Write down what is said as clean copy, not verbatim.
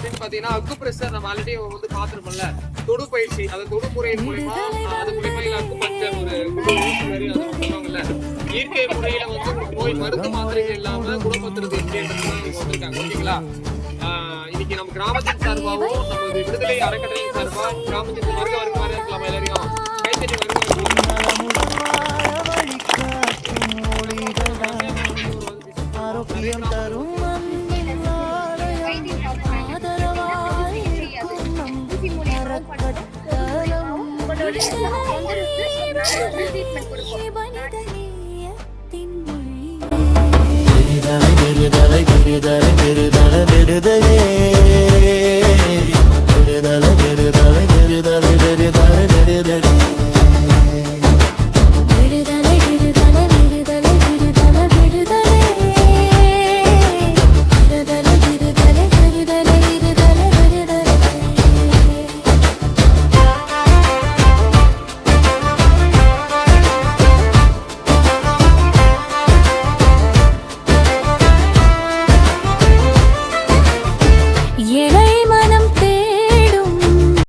அப்படின்னு பாத்தீங்கன்னா அக்கு பிரஷர் நம்ம ஆல்ரெடி வந்து பாத்துருப்போம்ல, தொடு பயிற்சி, அந்த தொடு முறையின் மூலியமா அது மூலியமா இல்ல அக்கு பஞ்சர் ஒரு சொல்லுவாங்கல்ல, இயற்கை முறையில வந்து நோய் மருந்து மாத்திரைகள் இல்லாம குணப்படுத்துறது எப்படின்றது வந்திருக்காங்க. ஓகேங்களா? இன்னைக்கு நம்ம கிராமத்தின் சார்பாகவும் நம்ம விடுதலை அறக்கட்டளையின் சார்பா கிராமத்துக்கு வருக இருக்கலாம். எல்லாரையும் கைத்தறி ஆரோக்கியம் தரும் விடுதலை விடுதலை விடுதலை விடுதலை விடுதலை